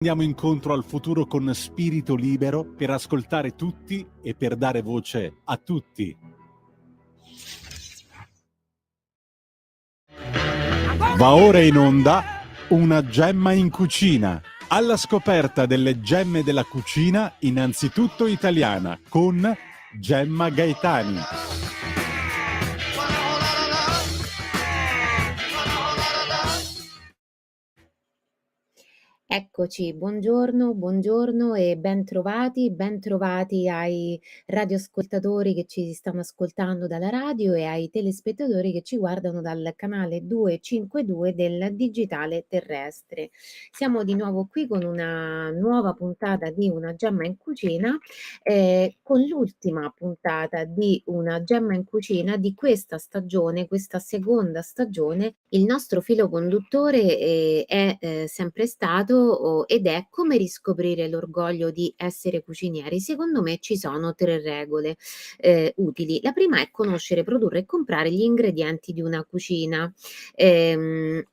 Andiamo incontro al futuro con spirito libero per ascoltare tutti e per dare voce a tutti. Va ora in onda Una gemma in cucina, alla scoperta delle gemme della cucina, innanzitutto italiana, con Gemma Gaetani. Eccoci, buongiorno e bentrovati ai radioascoltatori che ci stanno ascoltando dalla radio e ai telespettatori che ci guardano dal canale 252 del digitale terrestre. Siamo di nuovo qui con una nuova puntata di Una gemma in cucina, con l'ultima puntata di Una gemma in cucina di questa stagione, questa seconda stagione. Il nostro filo conduttore, è, sempre stato ed è come riscoprire l'orgoglio di essere cucinieri. Secondo me ci sono 3 regole, utili. La prima è conoscere, produrre e comprare gli ingredienti di una cucina, di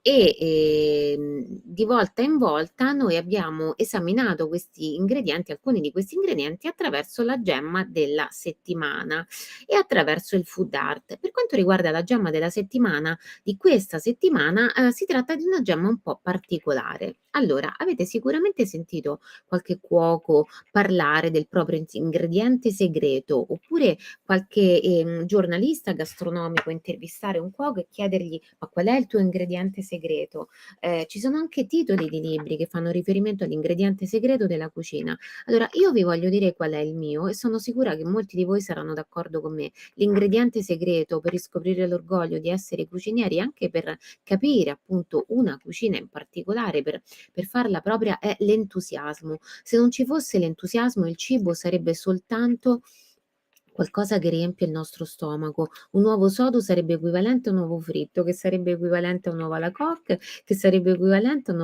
volta in volta noi abbiamo esaminato questi ingredienti, alcuni di questi ingredienti, attraverso la gemma della settimana e attraverso il food art. Per quanto riguarda la gemma della settimana, di questa settimana, si tratta di una gemma un po' particolare. Allora, avete sicuramente sentito qualche cuoco parlare del proprio ingrediente segreto, oppure qualche, giornalista gastronomico intervistare un cuoco e chiedergli: "Ma qual è il tuo ingrediente segreto?" Ci sono anche titoli di libri che fanno riferimento all'ingrediente segreto della cucina. Allora, io vi voglio dire qual è il mio e sono sicura che molti di voi saranno d'accordo con me. L'ingrediente segreto per riscoprire l'orgoglio di essere cucinieri, anche per capire appunto una cucina in particolare, per farla propria, è l'entusiasmo. Se non ci fosse l'entusiasmo, il cibo sarebbe soltanto qualcosa che riempie il nostro stomaco. Un uovo sodo sarebbe equivalente a un uovo fritto, che sarebbe equivalente a un uovo alla coque, che sarebbe equivalente a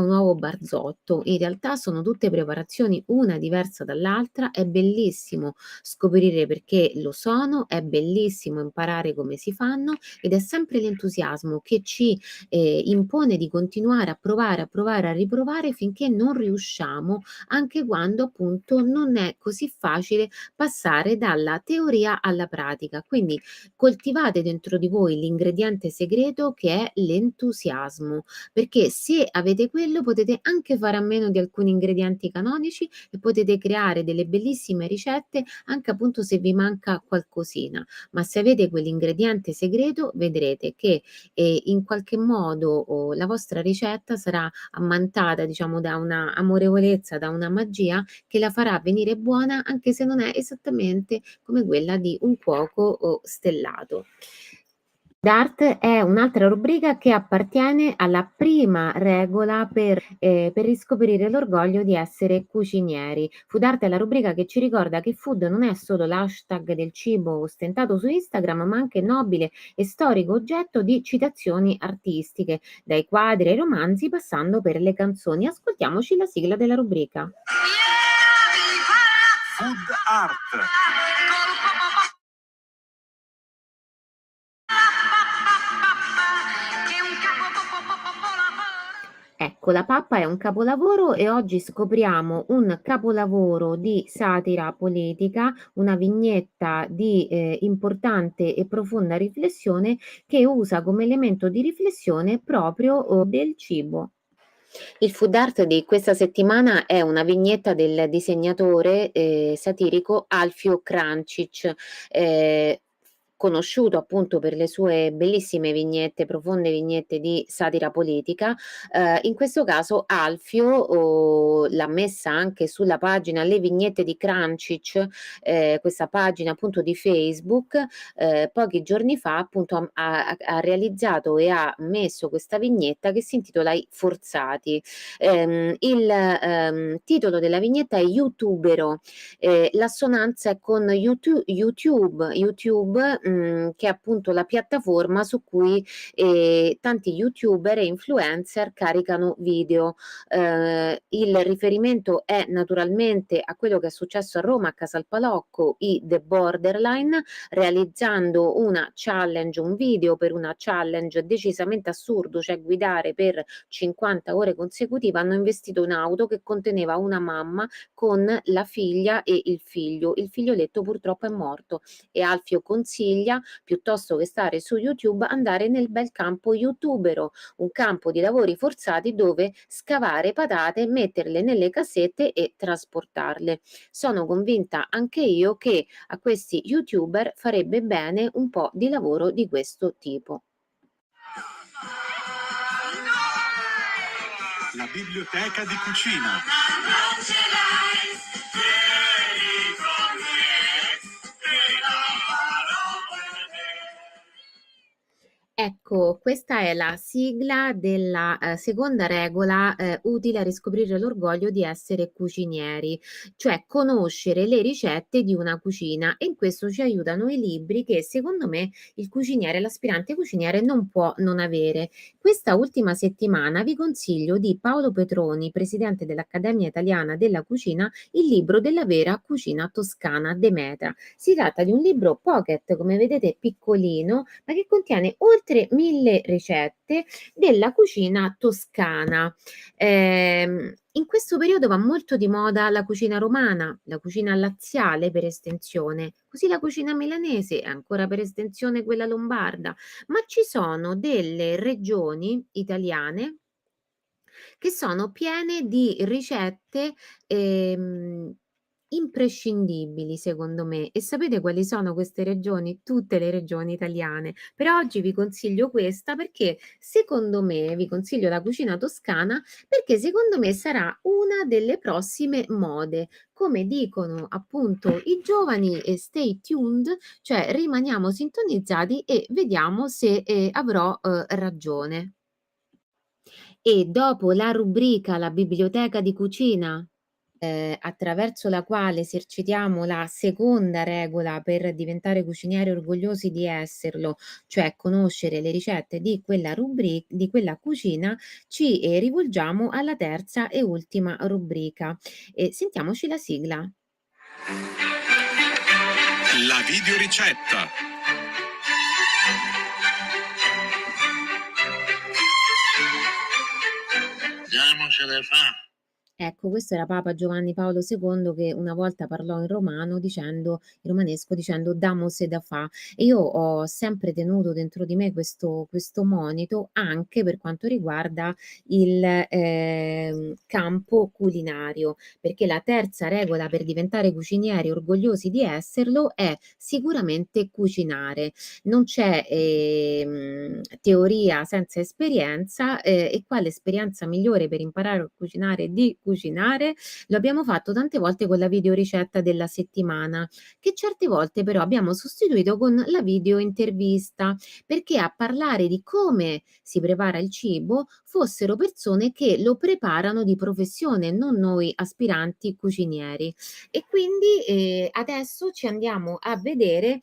un uovo barzotto. In realtà sono tutte preparazioni, una diversa dall'altra. È bellissimo scoprire perché lo sono, è bellissimo imparare come si fanno ed è sempre l'entusiasmo che ci, impone di continuare a provare, a riprovare finché non riusciamo, anche quando appunto non è così facile passare dalla teoria alla pratica. Quindi coltivate dentro di voi l'ingrediente segreto che è l'entusiasmo, perché se avete quello potete anche fare a meno di alcuni ingredienti canonici e potete creare delle bellissime ricette anche appunto se vi manca qualcosina. Ma se avete quell'ingrediente segreto vedrete che, in qualche modo la vostra ricetta sarà ammantata, diciamo, da una amorevolezza, da una magia che la farà venire buona anche se non è esattamente come quella di un cuoco o stellato. D'Art è un'altra rubrica che appartiene alla prima regola per riscoprire l'orgoglio di essere cucinieri. Food Art è la rubrica che ci ricorda che food non è solo l'hashtag del cibo ostentato su Instagram, ma anche nobile e storico oggetto di citazioni artistiche, dai quadri ai romanzi passando per le canzoni. Ascoltiamoci la sigla della rubrica. Food Art. Ecco, La pappa è un capolavoro e oggi scopriamo un capolavoro di satira politica, una vignetta di, importante e profonda riflessione che usa come elemento di riflessione proprio, del cibo. Il food art di questa settimana è una vignetta del disegnatore, satirico Alfio Krancic, ehm, conosciuto appunto per le sue bellissime vignette, profonde vignette di satira politica. In questo caso Alfio, l'ha messa anche sulla pagina Le Vignette di Krancic, questa pagina appunto di Facebook, pochi giorni fa appunto ha realizzato e ha messo questa vignetta che si intitola I forzati. Il titolo della vignetta è Youtubero, l'assonanza è con YouTube, che è appunto la piattaforma su cui, tanti youtuber e influencer caricano video. Il riferimento è naturalmente a quello che è successo a Roma, a Casalpalocco, i The Borderline, realizzando una challenge, un video per una challenge decisamente assurdo, cioè guidare per 50 ore consecutive. Hanno investito un'auto che conteneva una mamma con la figlia e il figlio. Il figlioletto purtroppo è morto e Alfio consiglia, piuttosto che stare su YouTube, andare nel bel campo youtubero, un campo di lavori forzati dove scavare patate, metterle nelle cassette e trasportarle. Sono convinta anche io che a questi youtuber farebbe bene un po' di lavoro di questo tipo. La biblioteca di cucina. Non ce l'hai, vieni con me, te la farò vedere. Ecco, questa è la sigla della, seconda regola, utile a riscoprire l'orgoglio di essere cucinieri, cioè conoscere le ricette di una cucina, e in questo ci aiutano i libri che secondo me il cuciniere, l'aspirante cuciniere non può non avere. Questa ultima settimana vi consiglio di Paolo Petroni, presidente dell'Accademia Italiana della Cucina, il libro della vera cucina toscana Demetra. Si tratta di un libro pocket, come vedete piccolino, ma che contiene oltre 1000 ricette della cucina toscana. In questo periodo va molto di moda la cucina romana, la cucina laziale per estensione, così la cucina milanese e ancora per estensione quella lombarda, ma ci sono delle regioni italiane che sono piene di ricette, ehm, imprescindibili secondo me. E sapete quali sono queste regioni? Tutte le regioni italiane. Per oggi vi consiglio questa perché secondo me vi consiglio la cucina toscana perché secondo me sarà una delle prossime mode. Come dicono appunto i giovani, stay tuned, cioè rimaniamo sintonizzati e vediamo se, avrò, ragione. E dopo la rubrica La biblioteca di cucina, attraverso la quale esercitiamo la seconda regola per diventare cucinieri orgogliosi di esserlo, cioè conoscere le ricette di quella cucina, ci, rivolgiamo alla terza e ultima rubrica. Sentiamoci la sigla. La videoricetta. Diamocene fa. Ecco, questo era Papa Giovanni Paolo II che una volta parlò in romano in romanesco dicendo "Damos da fa", e io ho sempre tenuto dentro di me questo monito anche per quanto riguarda il, campo culinario, perché la terza regola per diventare cucinieri orgogliosi di esserlo è sicuramente cucinare. Non c'è, teoria senza esperienza, e quale esperienza migliore per imparare a cucinare di cucinare? Lo abbiamo fatto tante volte con la videoricetta della settimana, che certe volte però abbiamo sostituito con la video intervista, perché a parlare di come si prepara il cibo fossero persone che lo preparano di professione, non noi aspiranti cucinieri. E quindi, adesso ci andiamo a vedere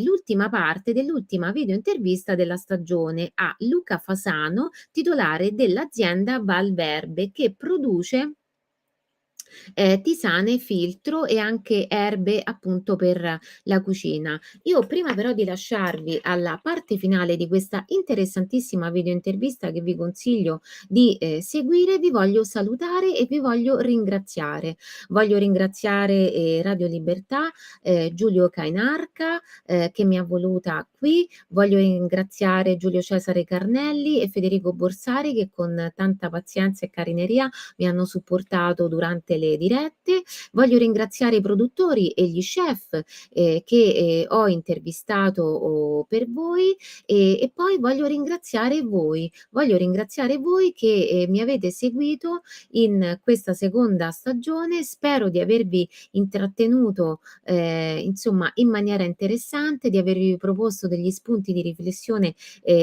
l'ultima parte dell'ultima video intervista della stagione a Luca Fasano, titolare dell'azienda Valverbe, che produce tisane, filtro e anche erbe appunto per la cucina. Io prima però di lasciarvi alla parte finale di questa interessantissima video intervista che vi consiglio di, seguire, vi voglio salutare e vi voglio ringraziare. Voglio ringraziare, Radio Libertà, Giulio Cainarca, che mi ha voluta qui. Voglio ringraziare Giulio Cesare Carnelli e Federico Borsari che con tanta pazienza e carineria mi hanno supportato durante le dirette. Voglio ringraziare i produttori e gli chef, che, ho intervistato per voi, e poi voglio ringraziare voi che, mi avete seguito in questa seconda stagione. Spero di avervi intrattenuto, insomma in maniera interessante, di avervi proposto degli spunti di riflessione,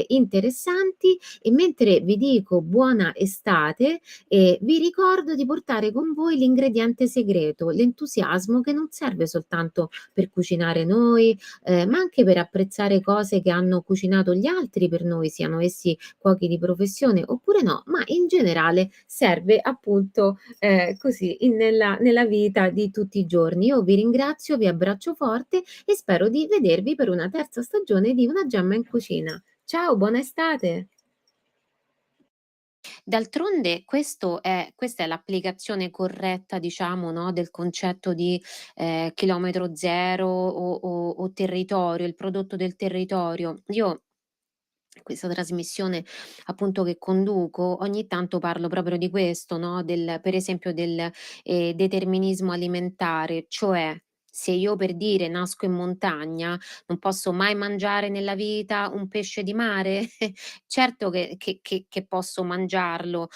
interessanti, e mentre vi dico buona estate, vi ricordo di portare con voi l'ingrediente segreto, l'entusiasmo che non serve soltanto per cucinare noi, ma anche per apprezzare cose che hanno cucinato gli altri per noi, siano essi cuochi di professione oppure no, ma in generale serve appunto, così nella vita di tutti i giorni. Io vi ringrazio, vi abbraccio forte e spero di vedervi per una terza stagione di Una gemma in cucina. Ciao, buona estate. D'altronde questa è l'applicazione corretta, diciamo, no, del concetto di, chilometro zero o territorio, il prodotto del territorio. Io questa trasmissione appunto che conduco, ogni tanto parlo proprio di questo, no, del per esempio del, determinismo alimentare, cioè se io per dire nasco in montagna non posso mai mangiare nella vita un pesce di mare? Certo che posso mangiarlo,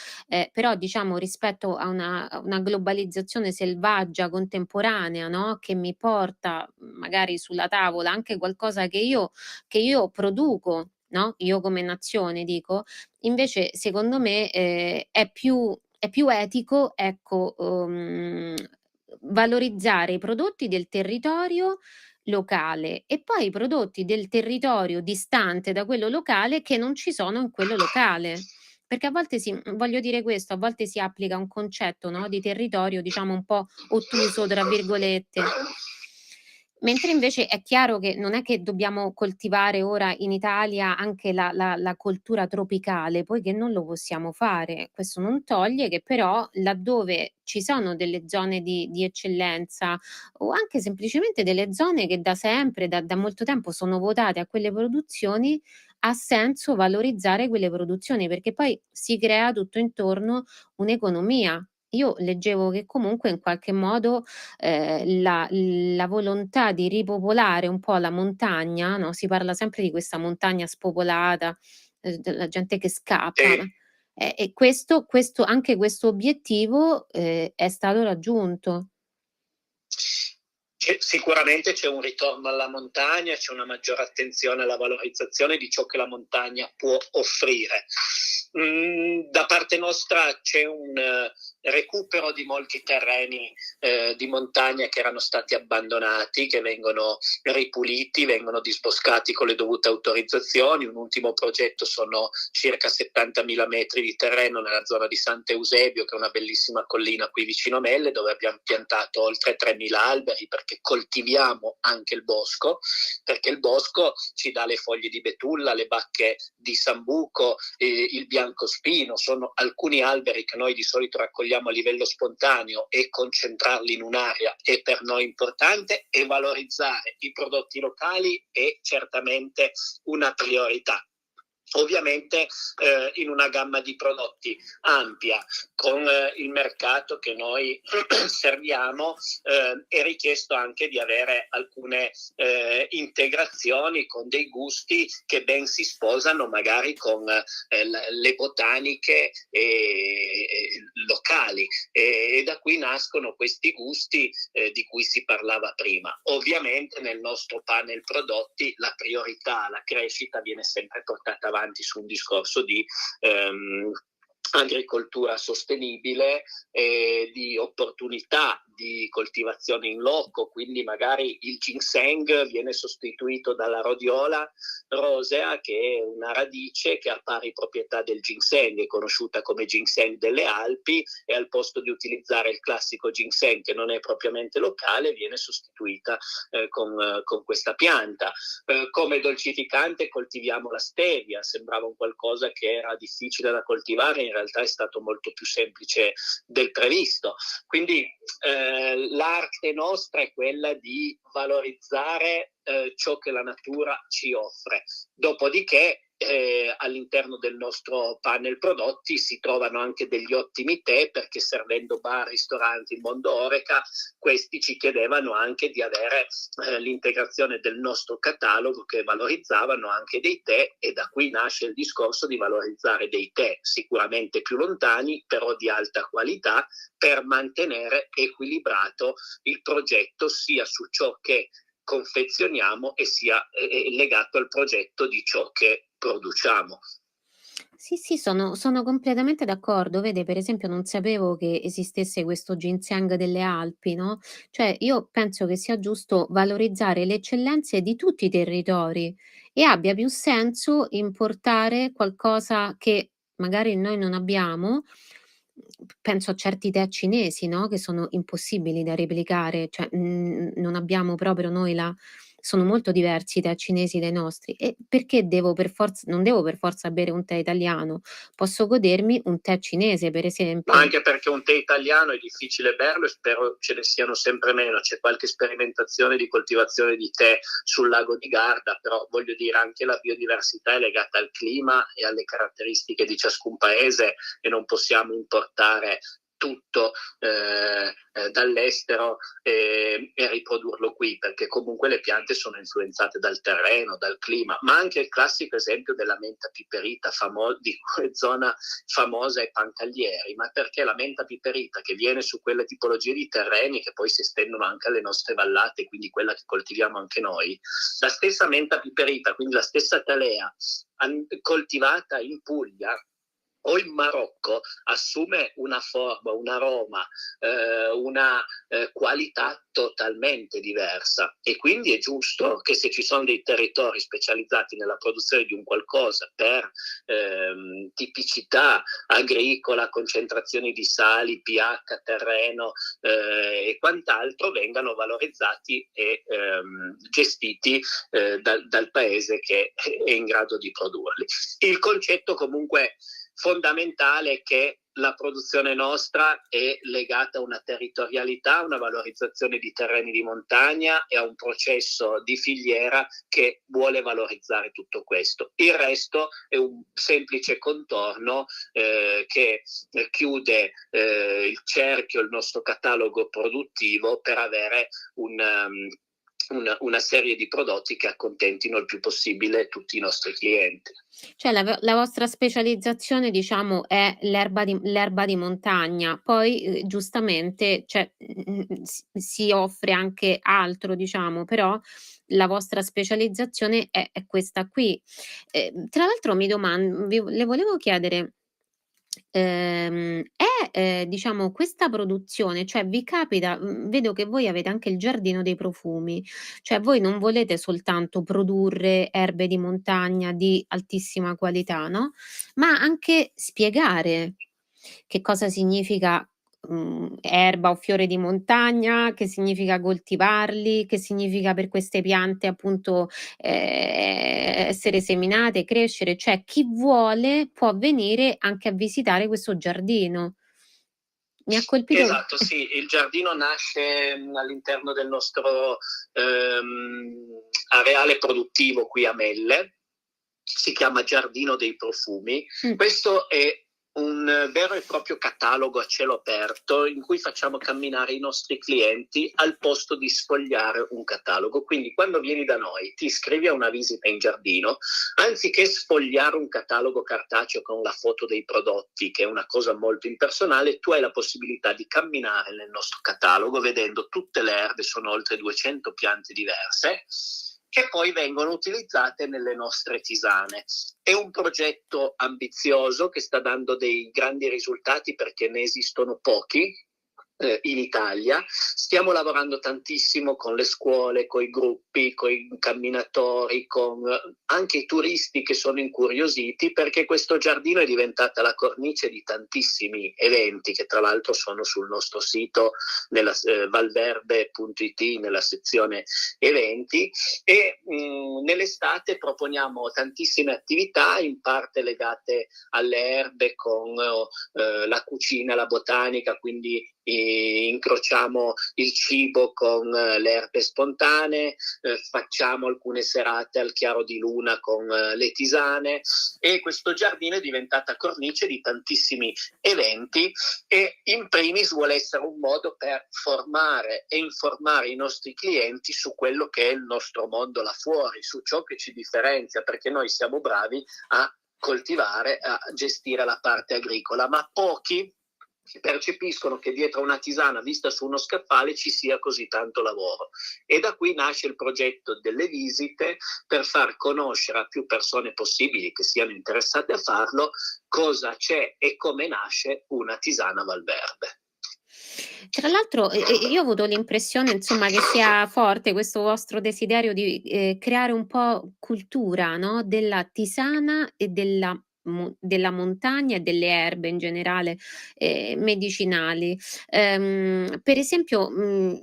però diciamo rispetto a una globalizzazione selvaggia contemporanea, no, che mi porta magari sulla tavola anche qualcosa che io produco, no, io come nazione dico, invece secondo me, è più etico, ecco, valorizzare i prodotti del territorio locale e poi i prodotti del territorio distante da quello locale che non ci sono in quello locale. Perché a volte voglio dire questo, a volte si applica un concetto, no, di territorio diciamo un po' "ottuso" tra virgolette. Mentre invece è chiaro che non è che dobbiamo coltivare ora in Italia anche la coltura tropicale, poiché non lo possiamo fare. Questo non toglie che però laddove ci sono delle zone di eccellenza o anche semplicemente delle zone che da sempre, da molto tempo sono votate a quelle produzioni, ha senso valorizzare quelle produzioni, perché poi si crea tutto intorno un'economia. Io leggevo che comunque in qualche modo la volontà di ripopolare un po' la montagna, no, si parla sempre di questa montagna spopolata, della gente che scappa, Sì. ma e questo anche questo obiettivo, è stato raggiunto. Sicuramente c'è un ritorno alla montagna, c'è una maggiore attenzione alla valorizzazione di ciò che la montagna può offrire. Da parte nostra c'è un recupero di molti terreni di montagna che erano stati abbandonati, che vengono ripuliti, vengono disboscati con le dovute autorizzazioni. Un ultimo progetto sono circa 70.000 metri di terreno nella zona di Sant'Eusebio, che è una bellissima collina qui vicino a Melle, dove abbiamo piantato oltre 3.000 alberi, perché coltiviamo anche il bosco, perché il bosco ci dà le foglie di betulla, le bacche di sambuco, il biancospino, sono alcuni alberi che noi di solito raccogliamo a livello spontaneo, e concentrarli in un'area è per noi importante, e valorizzare i prodotti locali è certamente una priorità. Ovviamente in una gamma di prodotti ampia, con il mercato che noi serviamo, è richiesto anche di avere alcune integrazioni con dei gusti che ben si sposano magari con le botaniche locali, e da qui nascono questi gusti di cui si parlava prima. Ovviamente nel nostro panel prodotti la priorità, la crescita viene sempre portata avanti su un discorso di agricoltura sostenibile e di opportunità di coltivazione in loco, quindi magari il ginseng viene sostituito dalla rhodiola rosea, che è una radice che ha pari proprietà del ginseng, è conosciuta come ginseng delle Alpi, e al posto di utilizzare il classico ginseng che non è propriamente locale viene sostituita con questa pianta. Come dolcificante coltiviamo la stevia, sembrava un qualcosa che era difficile da coltivare, in realtà è stato molto più semplice del previsto. Quindi l'arte nostra è quella di valorizzare ciò che la natura ci offre. Dopodiché all'interno del nostro panel prodotti si trovano anche degli ottimi tè, perché servendo bar, ristoranti, il mondo Horeca, questi ci chiedevano anche di avere l'integrazione del nostro catalogo, che valorizzavano anche dei tè, e da qui nasce il discorso di valorizzare dei tè sicuramente più lontani, però di alta qualità, per mantenere equilibrato il progetto sia su ciò che confezioniamo e sia legato al progetto di ciò che produciamo. Sì, sì, sono completamente d'accordo. Vede, per esempio, non sapevo che esistesse questo ginseng delle Alpi, no, cioè io penso che sia giusto valorizzare le eccellenze di tutti i territori e abbia più senso importare qualcosa che magari noi non abbiamo. Penso a certi tè cinesi, no, che sono impossibili da replicare, cioè, non abbiamo proprio noi la sono molto diversi i tè cinesi dai nostri e perché devo per forz non devo per forza bere un tè italiano, posso godermi un tè cinese per Ma esempio. anche perché un tè italiano è difficile berlo e spero ce ne siano sempre meno. C'è qualche sperimentazione di coltivazione di tè sul lago di Garda, però voglio dire anche la biodiversità è legata al clima e alle caratteristiche di ciascun paese e non possiamo importare tutto dall'estero e riprodurlo qui, perché comunque le piante sono influenzate dal terreno, dal clima, ma anche il classico esempio della menta piperita, di zona famosa è Pancaglieri, ma perché la menta piperita che viene su quelle tipologie di terreni che poi si estendono anche alle nostre vallate, quindi quella che coltiviamo anche noi, la stessa menta piperita, quindi la stessa talea coltivata in Puglia o in Marocco assume una forma, un aroma, una qualità totalmente diversa e quindi è giusto che se ci sono dei territori specializzati nella produzione di un qualcosa per tipicità agricola, concentrazioni di sali, pH, terreno e quant'altro vengano valorizzati e gestiti dal paese che è in grado di produrli. Il concetto comunque fondamentale è che la produzione nostra è legata a una territorialità, a una valorizzazione di terreni di montagna e a un processo di filiera che vuole valorizzare tutto questo. Il resto è un semplice contorno che chiude il cerchio, il nostro catalogo produttivo per avere una serie di prodotti che accontentino il più possibile tutti i nostri clienti. Cioè la vostra specializzazione diciamo è l'erba di montagna, poi, giustamente cioè, si offre anche altro diciamo, però la vostra specializzazione è questa qui. Tra l'altro le volevo chiedere, diciamo questa produzione, cioè vi capita vedo che voi avete anche il giardino dei profumi, cioè voi non volete soltanto produrre erbe di montagna di altissima qualità, no, ma anche spiegare che cosa significa, erba o fiore di montagna, che significa coltivarli, che significa per queste piante appunto, essere seminate, crescere, cioè chi vuole può venire anche a visitare questo giardino. Mi ha colpito Esatto, sì, il giardino nasce all'interno del nostro areale produttivo qui a Melle, si chiama Giardino dei Profumi. Questo è un vero e proprio catalogo a cielo aperto in cui facciamo camminare i nostri clienti al posto di sfogliare un catalogo. Quindi quando vieni da noi ti iscrivi a una visita in giardino, anziché sfogliare un catalogo cartaceo con la foto dei prodotti, che è una cosa molto impersonale, tu hai la possibilità di camminare nel nostro catalogo vedendo tutte le erbe, sono oltre 200 piante diverse, che poi vengono utilizzate nelle nostre tisane. È un progetto ambizioso che sta dando dei grandi risultati perché ne esistono pochi in Italia. Stiamo lavorando tantissimo con le scuole, con i gruppi, con i camminatori, con anche i turisti che sono incuriositi, perché questo giardino è diventata la cornice di tantissimi eventi che tra l'altro sono sul nostro sito nella valverde.it nella sezione eventi e nell'estate proponiamo tantissime attività in parte legate alle erbe con la cucina, la botanica, quindi incrociamo il cibo con le erbe spontanee, facciamo alcune serate al chiaro di luna con le tisane e questo giardino è diventata cornice di tantissimi eventi e in primis vuole essere un modo per formare e informare i nostri clienti su quello che è il nostro mondo là fuori, su ciò che ci differenzia, perché noi siamo bravi a coltivare, a gestire la parte agricola, ma pochi percepiscono che dietro una tisana vista su uno scaffale ci sia così tanto lavoro. E da qui nasce il progetto delle visite per far conoscere a più persone possibili che siano interessate a farlo cosa c'è e come nasce una tisana Valverde. Tra l'altro, io ho avuto l'impressione, insomma, che sia forte questo vostro desiderio di, creare un po' cultura, no, della tisana e della montagna e delle erbe in generale, medicinali. Per esempio,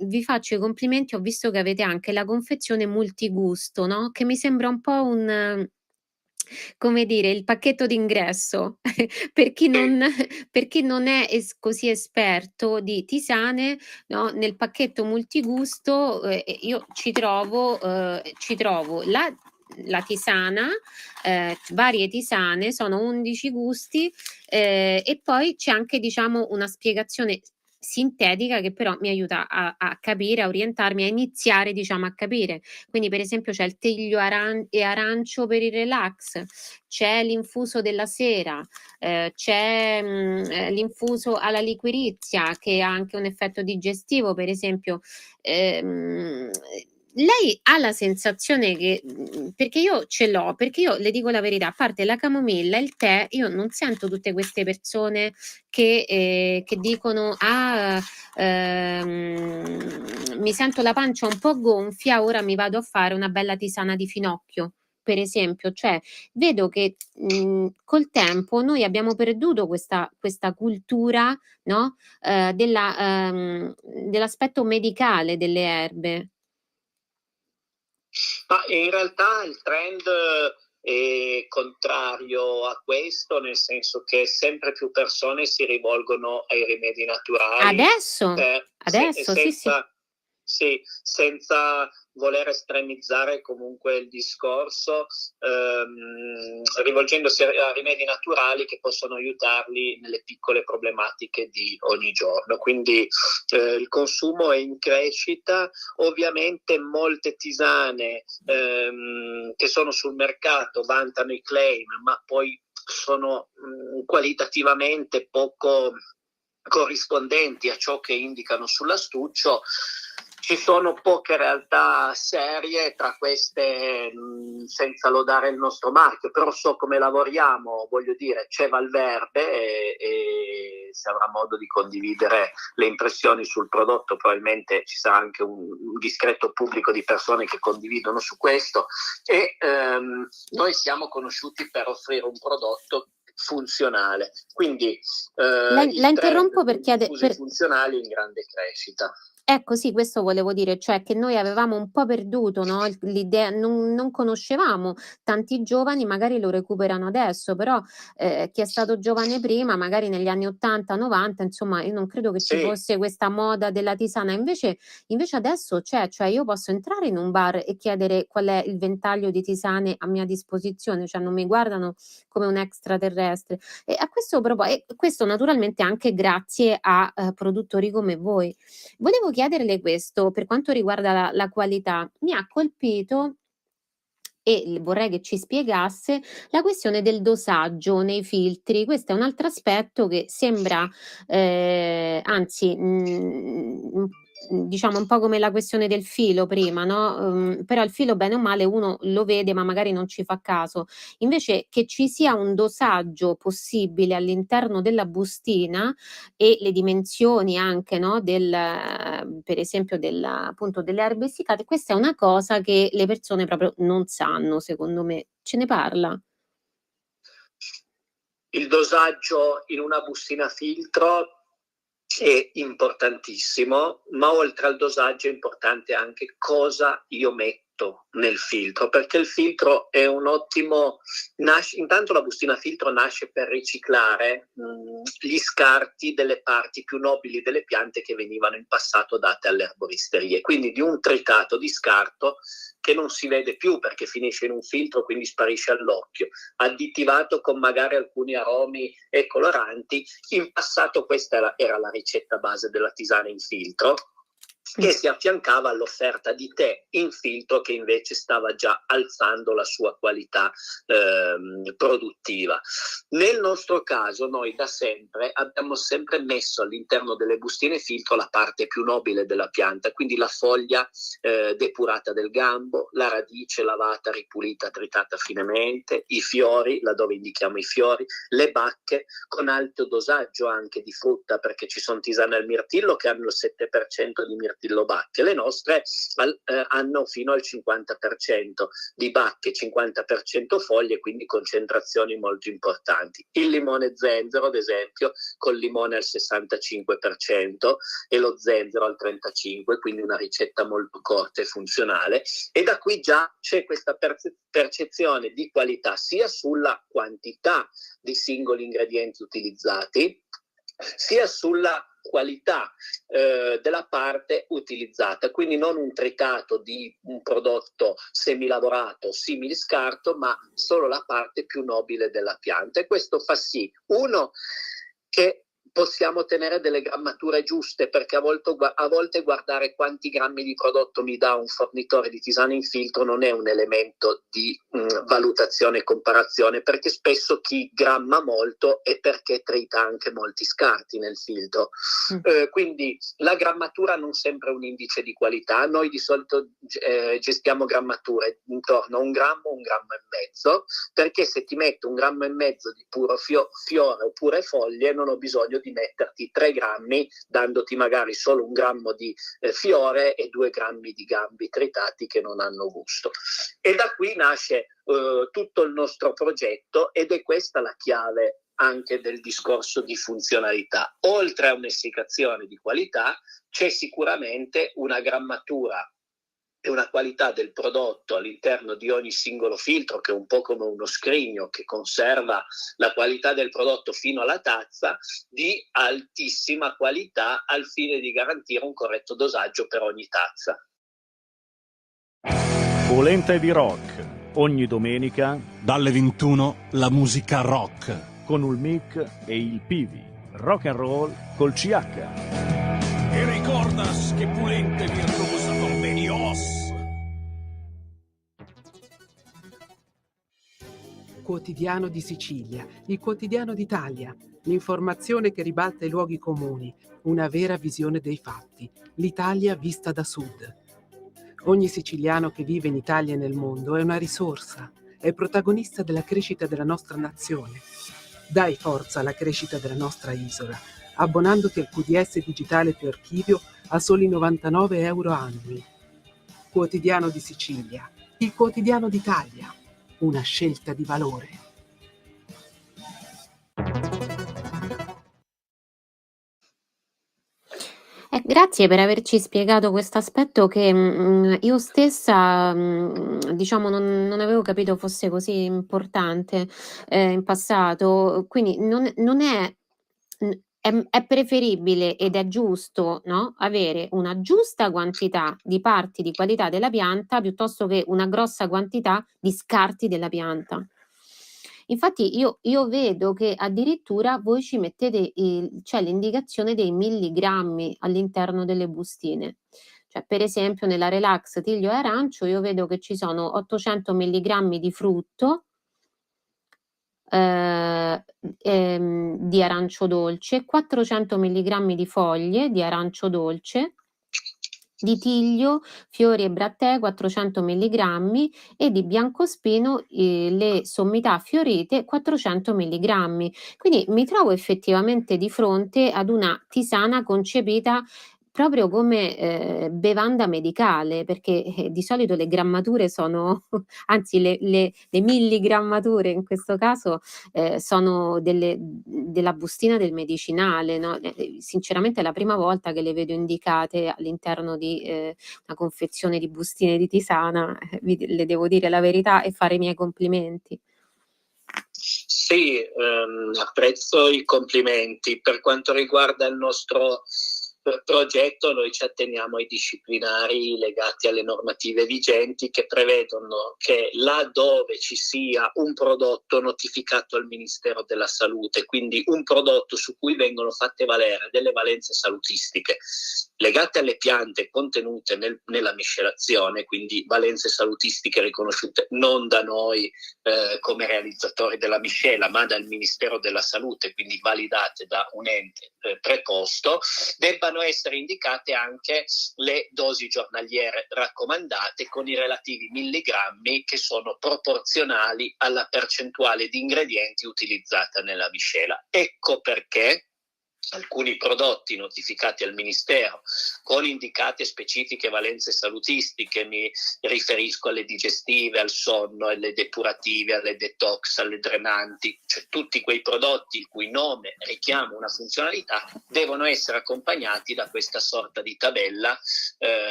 vi faccio i complimenti, ho visto che avete anche la confezione multigusto, no, che mi sembra un po' un come dire, il pacchetto d'ingresso per chi non per chi non è così esperto di tisane, no, nel pacchetto multigusto, io ci trovo la tisana, varie tisane, sono 11 gusti, e poi c'è anche, diciamo, una spiegazione sintetica che però mi aiuta a capire, a orientarmi, a iniziare, diciamo, a capire. Quindi per esempio c'è il teglio e arancio per il relax, c'è l'infuso della sera, c'è, l'infuso alla liquirizia che ha anche un effetto digestivo, per esempio. Ehm, Lei ha la sensazione che perché io ce l'ho, perché io le dico la verità, a parte la camomilla, il tè, io non sento tutte queste persone che dicono: "Ah, mi sento la pancia un po' gonfia, ora mi vado a fare una bella tisana di finocchio", per esempio. Cioè, vedo che, col tempo noi abbiamo perduto questa cultura, no, dell'aspetto medicale delle erbe. Ma in realtà il trend è contrario a questo, nel senso che sempre più persone si rivolgono ai rimedi naturali Adesso, adesso, sì, sì. senza voler estremizzare comunque il discorso, rivolgendosi a rimedi naturali che possono aiutarli nelle piccole problematiche di ogni giorno. Quindi il consumo è in crescita. Ovviamente molte tisane che sono sul mercato vantano i claim, ma poi sono qualitativamente poco corrispondenti a ciò che indicano sull'astuccio. Ci sono poche realtà serie, tra queste, senza lodare il nostro marchio, però so come lavoriamo, voglio dire, c'è Valverde e se avrà modo di condividere le impressioni sul prodotto, probabilmente ci sarà anche un discreto pubblico di persone che condividono su questo, e noi siamo conosciuti per offrire un prodotto funzionale, quindi La interrompo per chiedere. funzionali in grande crescita. Ecco sì, questo volevo dire, cioè che noi avevamo un po' perduto, no, l'idea, non conoscevamo tanti giovani, magari lo recuperano adesso, però, chi è stato giovane prima, magari negli anni '80, '90, insomma, io non credo che ci Sì. fosse questa moda della tisana, invece adesso c'è, cioè io posso entrare in un bar e chiedere qual è il ventaglio di tisane a mia disposizione, cioè non mi guardano come un extraterrestre. E a questo e questo naturalmente anche grazie a, produttori come voi. Volevo chiederle questo, per quanto riguarda la qualità, mi ha colpito e vorrei che ci spiegasse la questione del dosaggio nei filtri. Questo è un altro aspetto che sembra, anzi, diciamo un po' come la questione del filo prima, no, però il filo bene o male uno lo vede, ma magari non ci fa caso. Invece che ci sia un dosaggio possibile all'interno della bustina e le dimensioni anche, no, per esempio appunto delle erbe essiccate, questa è una cosa che le persone proprio non sanno, secondo me. Ce ne parla? Il dosaggio in una bustina filtro è importantissimo, ma oltre al dosaggio è importante anche cosa io metto nel filtro, perché il filtro è un ottimo, intanto la bustina filtro nasce per riciclare gli scarti delle parti più nobili delle piante che venivano in passato date alle erboristerie, quindi di un tritato di scarto che non si vede più perché finisce in un filtro, quindi sparisce all'occhio, additivato con magari alcuni aromi e coloranti. In passato questa era la ricetta base della tisana in filtro, che si affiancava all'offerta di tè in filtro che invece stava già alzando la sua qualità produttiva. Nel nostro caso noi da sempre abbiamo sempre messo all'interno delle bustine filtro la parte più nobile della pianta, quindi la foglia depurata del gambo, la radice lavata, ripulita, tritata finemente, i fiori, laddove indichiamo i fiori, le bacche con alto dosaggio anche di frutta, perché ci sono tisane al mirtillo che hanno il 7% di mirtillo bacche, le nostre hanno fino al 50% di bacche, 50% foglie, quindi concentrazioni molto importanti. Il limone zenzero, ad esempio, col limone al 65% e lo zenzero al 35%, quindi una ricetta molto corta e funzionale, e da qui già c'è questa percezione di qualità sia sulla quantità di singoli ingredienti utilizzati, sia sulla qualità della parte utilizzata, quindi non un tritato di un prodotto semilavorato simil scarto, ma solo la parte più nobile della pianta, e questo fa sì, uno, che possiamo tenere delle grammature giuste, perché a volte guardare quanti grammi di prodotto mi dà un fornitore di tisane in filtro non è un elemento di valutazione e comparazione, perché spesso chi gramma molto è perché trita anche molti scarti nel filtro. Quindi la grammatura non sempre è un indice di qualità. Noi di solito gestiamo grammature intorno a 1 grammo, 1,5 grammi, perché se ti metto 1,5 grammi di puro fiore oppure foglie non ho bisogno di metterti 3 grammi, dandoti magari solo 1 grammo di fiore e 2 grammi di gambi tritati che non hanno gusto. E da qui nasce tutto il nostro progetto, ed è questa la chiave anche del discorso di funzionalità. Oltre a un'essiccazione di qualità, c'è sicuramente una grammatura e una qualità del prodotto all'interno di ogni singolo filtro, che è un po' come uno scrigno che conserva la qualità del prodotto fino alla tazza, di altissima qualità, al fine di garantire un corretto dosaggio per ogni tazza. Polenta di rock, ogni domenica Dalle 21 la musica rock. con il mic e il Pivi. Rock and roll col CH. E ricordas che pulente virtuosa convenios. Quotidiano di Sicilia, il quotidiano d'Italia, l'informazione che ribalta i luoghi comuni, una vera visione dei fatti, l'Italia vista da sud. Ogni siciliano che vive in Italia e nel mondo è una risorsa, è protagonista della crescita della nostra nazione. Dai forza alla crescita della nostra isola, abbonandoti al QDS digitale più archivio a soli 99 euro annui. Quotidiano di Sicilia, il quotidiano d'Italia, una scelta di valore. Grazie per averci spiegato questo aspetto che io stessa, diciamo, non avevo capito fosse così importante in passato. Quindi non è, è preferibile ed è giusto, no? Avere una giusta quantità di parti di qualità della pianta piuttosto che una grossa quantità di scarti della pianta. Infatti io vedo che addirittura voi ci mettete c'è l'indicazione dei milligrammi all'interno delle bustine. Cioè, per esempio nella Relax Tiglio e Arancio io vedo che ci sono 800 milligrammi di frutto di arancio dolce, 400 milligrammi di foglie di arancio dolce, di tiglio, fiori e brattee 400 milligrammi e di biancospino le sommità fiorite 400 milligrammi. Quindi mi trovo effettivamente di fronte ad una tisana concepita proprio come bevanda medicale, perché di solito le grammature sono, anzi le milligrammature in questo caso sono della bustina del medicinale, no? Sinceramente è la prima volta che le vedo indicate all'interno di una confezione di bustine di tisana, le devo dire la verità e fare i miei complimenti. Sì, apprezzo i complimenti. Per quanto riguarda il nostro progetto, noi ci atteniamo ai disciplinari legati alle normative vigenti, che prevedono che laddove ci sia un prodotto notificato al Ministero della Salute, quindi un prodotto su cui vengono fatte valere delle valenze salutistiche legate alle piante contenute nella miscelazione, quindi valenze salutistiche riconosciute non da noi come realizzatori della miscela, ma dal Ministero della Salute, quindi validate da un ente preposto, debbano essere indicate anche le dosi giornaliere raccomandate con i relativi milligrammi che sono proporzionali alla percentuale di ingredienti utilizzata nella miscela. Ecco perché alcuni prodotti notificati al Ministero con indicate specifiche valenze salutistiche, mi riferisco alle digestive, al sonno, alle depurative, alle detox, alle drenanti, cioè tutti quei prodotti il cui nome richiama una funzionalità, devono essere accompagnati da questa sorta di tabella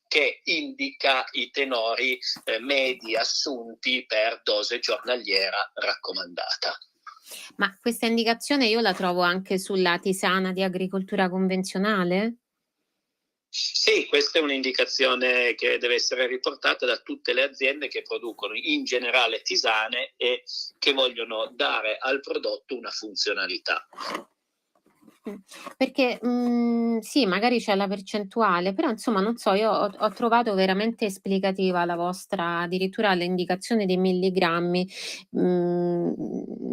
che indica i tenori medi assunti per dose giornaliera raccomandata. Ma questa indicazione io la trovo anche sulla tisana di agricoltura convenzionale? Sì, questa è un'indicazione che deve essere riportata da tutte le aziende che producono in generale tisane e che vogliono dare al prodotto una funzionalità. Perché sì, magari c'è la percentuale, però insomma non so, io ho trovato veramente esplicativa la vostra, addirittura l'indicazione dei milligrammi,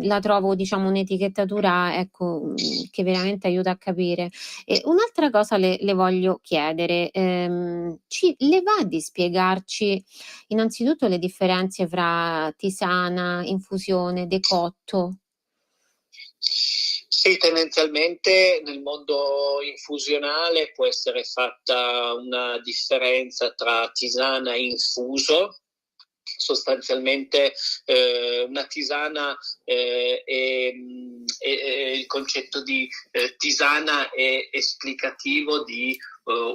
la trovo diciamo un'etichettatura, ecco, che veramente aiuta a capire. E un'altra cosa le voglio chiedere, le va di spiegarci innanzitutto le differenze fra tisana, infusione, decotto? Sì, tendenzialmente nel mondo infusionale può essere fatta una differenza tra tisana e infuso. Sostanzialmente una tisana il concetto di tisana è esplicativo di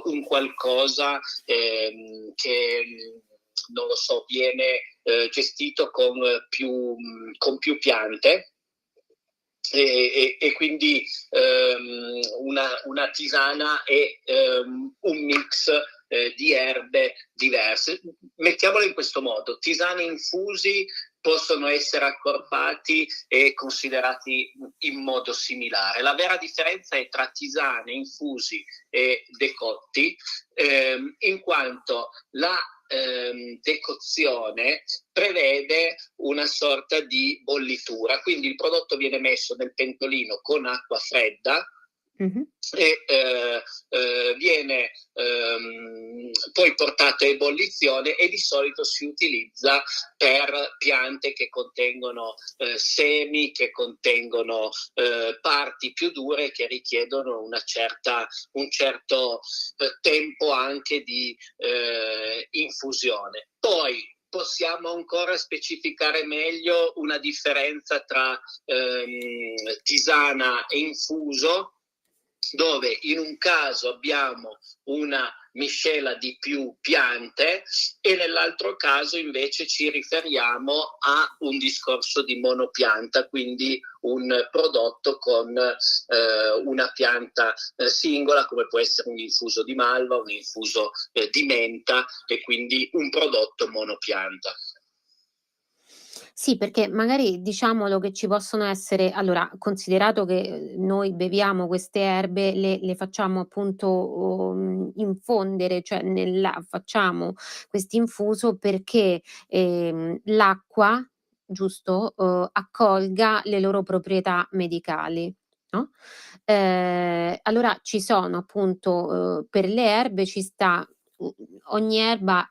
un qualcosa che non lo so, viene gestito con più piante. E quindi una tisana è un mix di erbe diverse. Mettiamolo in questo modo: tisane infusi possono essere accorpati e considerati in modo similare. La vera differenza è tra tisane, infusi e decotti, in quanto la decozione prevede una sorta di bollitura, quindi il prodotto viene messo nel pentolino con acqua fredda e viene poi portato a ebollizione, e di solito si utilizza per piante che contengono semi, che contengono parti più dure, che richiedono un certo tempo anche di infusione. Poi possiamo ancora specificare meglio una differenza tra tisana e infuso, dove in un caso abbiamo una miscela di più piante e nell'altro caso invece ci riferiamo a un discorso di monopianta, quindi un prodotto con una pianta singola, come può essere un infuso di malva, un infuso di menta, e quindi un prodotto monopianta. Sì, perché magari diciamolo che ci possono essere, allora, considerato che noi beviamo queste erbe, le facciamo appunto infondere, cioè facciamo quest'infuso perché l'acqua, giusto, accolga le loro proprietà medicali, no? Allora ci sono appunto per le erbe ci sta, ogni erba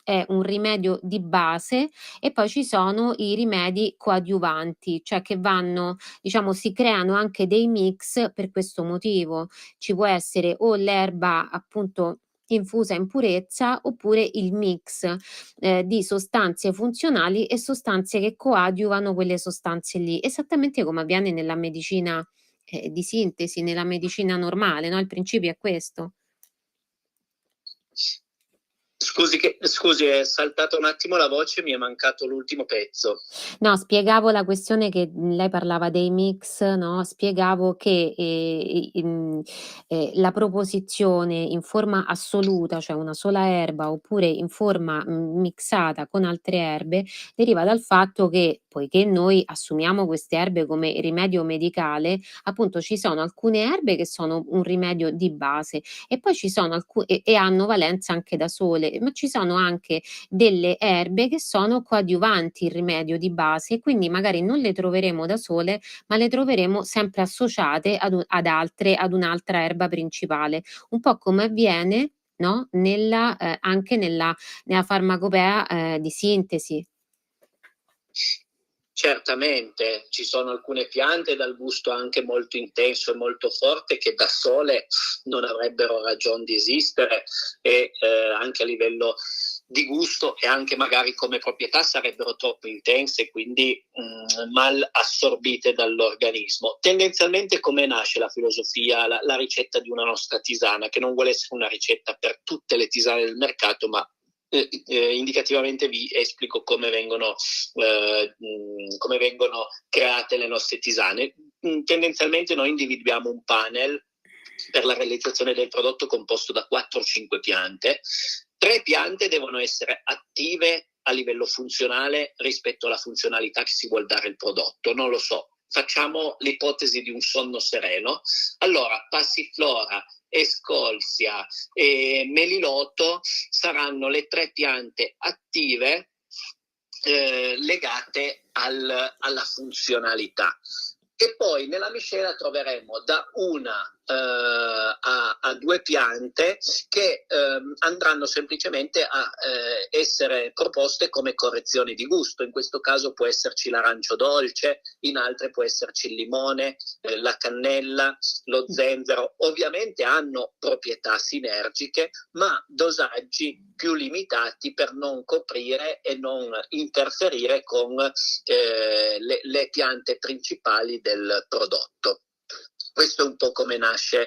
è un rimedio di base e poi ci sono i rimedi coadiuvanti, cioè che vanno, diciamo, si creano anche dei mix per questo motivo. Ci può essere o l'erba appunto infusa in purezza, oppure il mix di sostanze funzionali e sostanze che coadiuvano quelle sostanze lì, esattamente come avviene nella medicina di sintesi, nella medicina normale, no? Il principio è questo. Scusi, è saltata un attimo la voce, mi è mancato l'ultimo pezzo. No, spiegavo la questione che lei parlava dei mix, no, spiegavo che, la proposizione in forma assoluta, cioè una sola erba, oppure in forma, mixata con altre erbe, deriva dal fatto che poiché noi assumiamo queste erbe come rimedio medicale, appunto ci sono alcune erbe che sono un rimedio di base e poi ci sono e hanno valenza anche da sole, ma ci sono anche delle erbe che sono coadiuvanti il rimedio di base e quindi magari non le troveremo da sole, ma le troveremo sempre associate ad un'altra erba principale, un po' come avviene, no, anche nella farmacopea, di sintesi. Certamente, ci sono alcune piante dal gusto anche molto intenso e molto forte che da sole non avrebbero ragione di esistere e anche a livello di gusto e anche magari come proprietà sarebbero troppo intense, quindi mal assorbite dall'organismo. Tendenzialmente come nasce la filosofia, la ricetta di una nostra tisana, che non vuole essere una ricetta per tutte le tisane del mercato, ma indicativamente vi esplico come vengono create le nostre tisane. Tendenzialmente noi individuiamo un panel per la realizzazione del prodotto composto da 4-5 piante. 3 piante devono essere attive a livello funzionale rispetto alla funzionalità che si vuol dare al prodotto. Non lo so, facciamo l'ipotesi di un sonno sereno. Allora, passiflora, escolsia e melilotto saranno le 3 piante attive legate alla funzionalità. E poi nella miscela troveremo da 1 a 2 piante che andranno semplicemente a essere proposte come correzioni di gusto. In questo caso può esserci l'arancio dolce, in altre può esserci il limone, la cannella, lo zenzero. Ovviamente hanno proprietà sinergiche, ma dosaggi più limitati per non coprire e non interferire con le piante principali del prodotto. Questo è un po' come nasce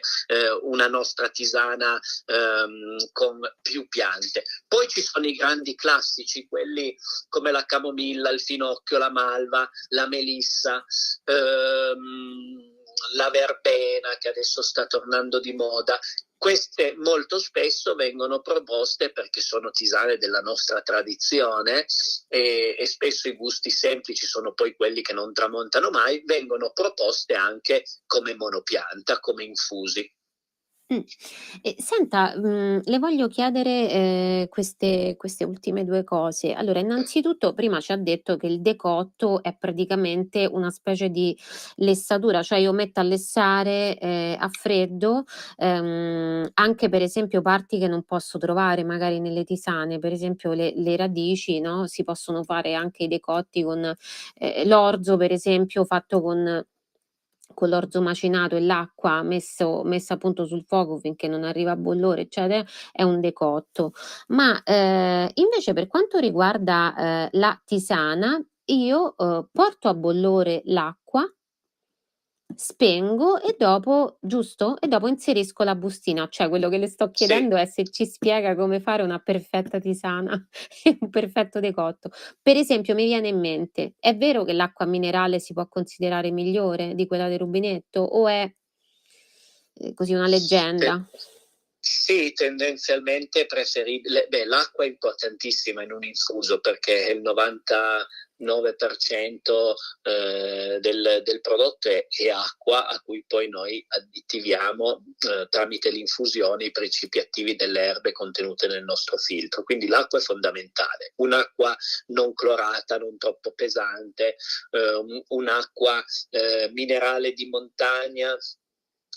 una nostra tisana con più piante. Poi ci sono i grandi classici, quelli come la camomilla, il finocchio, la malva, la melissa, la verbena che adesso sta tornando di moda. Queste molto spesso vengono proposte perché sono tisane della nostra tradizione e spesso i gusti semplici sono poi quelli che non tramontano mai, vengono proposte anche come monopianta, come infusi. Senta, le voglio chiedere, queste ultime 2 cose. Allora, innanzitutto prima ci ha detto che il decotto è praticamente una specie di lessatura, cioè io metto a lessare, a freddo, anche per esempio parti che non posso trovare magari nelle tisane, per esempio le radici, no, si possono fare anche i decotti con, l'orzo per esempio fatto con l'orzo macinato e l'acqua messa appunto sul fuoco finché non arriva a bollore, eccetera, è un decotto. Ma, invece per quanto riguarda, la tisana, io, porto a bollore l'acqua, spengo e dopo giusto? E dopo inserisco la bustina. Cioè quello che le sto Sì. chiedendo è se ci spiega come fare una perfetta tisana e un perfetto decotto. Per esempio mi viene in mente, è vero che l'acqua minerale si può considerare migliore di quella del rubinetto o è, così una leggenda? Sì, tendenzialmente preferibile. Beh, l'acqua è importantissima in un infuso perché il 99% del prodotto è acqua a cui poi noi additiviamo tramite l'infusione i principi attivi delle erbe contenute nel nostro filtro. Quindi l'acqua è fondamentale. Un'acqua non clorata, non troppo pesante, un'acqua minerale di montagna,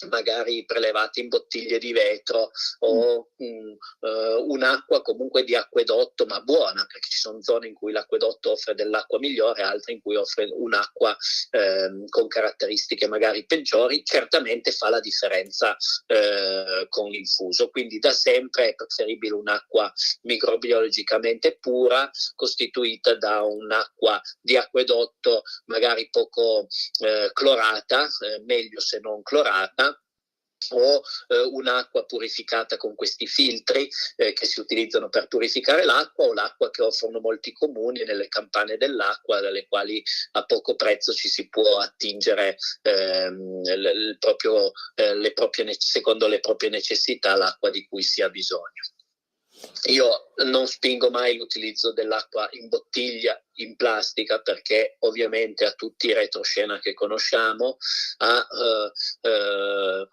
magari prelevati in bottiglie di vetro o un'acqua comunque di acquedotto ma buona, perché ci sono zone in cui l'acquedotto offre dell'acqua migliore, altre in cui offre un'acqua con caratteristiche magari peggiori. Certamente fa la differenza con l'infuso, quindi da sempre è preferibile un'acqua microbiologicamente pura costituita da un'acqua di acquedotto magari poco clorata, meglio se non clorata, o un'acqua purificata con questi filtri che si utilizzano per purificare l'acqua, o l'acqua che offrono molti comuni nelle campane dell'acqua, dalle quali a poco prezzo ci si può attingere secondo le proprie necessità l'acqua di cui si ha bisogno. Io non spingo mai l'utilizzo dell'acqua in bottiglia, in plastica, perché ovviamente ha tutti i retroscena che conosciamo, ha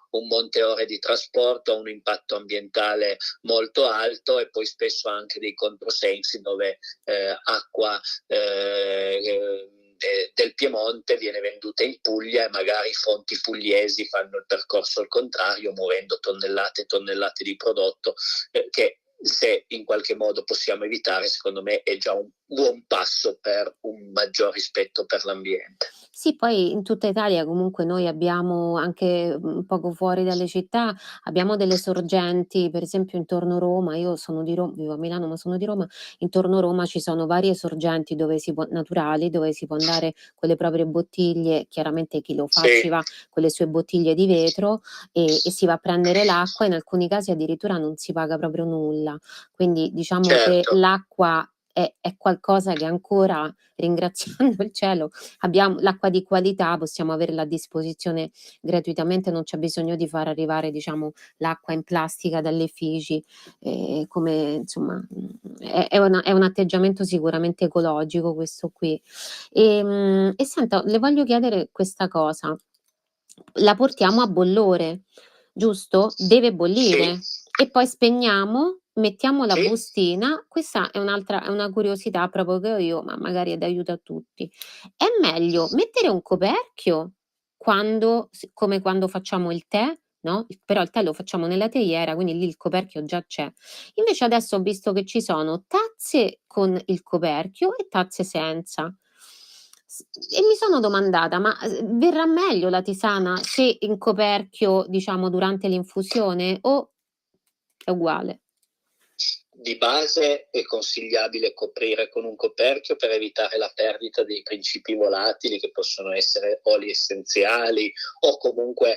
un monte ore di trasporto, ha un impatto ambientale molto alto e poi spesso anche dei controsensi dove acqua del Piemonte viene venduta in Puglia e magari fonti pugliesi fanno il percorso al contrario, muovendo tonnellate e tonnellate di prodotto che, se in qualche modo possiamo evitare, secondo me è già un buon passo per un maggior rispetto per l'ambiente. Sì, poi in tutta Italia comunque noi abbiamo anche, poco fuori dalle città, abbiamo delle sorgenti, per esempio intorno Roma, io sono di vivo a Milano ma sono di Roma, intorno Roma ci sono varie sorgenti dove si può naturali, dove si può andare con le proprie bottiglie, chiaramente chi lo fa Sì. ci va con le sue bottiglie di vetro e si va a prendere l'acqua, in alcuni casi addirittura non si paga proprio nulla. Quindi diciamo che Certo. l'acqua è qualcosa che ancora, ringraziando il cielo, abbiamo l'acqua di qualità, possiamo averla a disposizione gratuitamente, non c'è bisogno di far arrivare, diciamo, l'acqua in plastica dalle Figi, come insomma, è un atteggiamento sicuramente ecologico questo qui. E senta, le voglio chiedere questa cosa: la portiamo a bollore, giusto? Deve bollire Sì. e poi spegniamo, mettiamo la Sì. bustina. Questa è una curiosità proprio che ho io, ma magari è d'aiuto a tutti. È meglio mettere un coperchio come quando facciamo il tè, no, però il tè lo facciamo nella teiera, quindi lì il coperchio già c'è. Invece adesso ho visto che ci sono tazze con il coperchio e tazze senza. E mi sono domandata: ma, verrà meglio la tisana se in coperchio, diciamo, durante l'infusione o è uguale? Di base è consigliabile coprire con un coperchio per evitare la perdita dei principi volatili che possono essere oli essenziali o comunque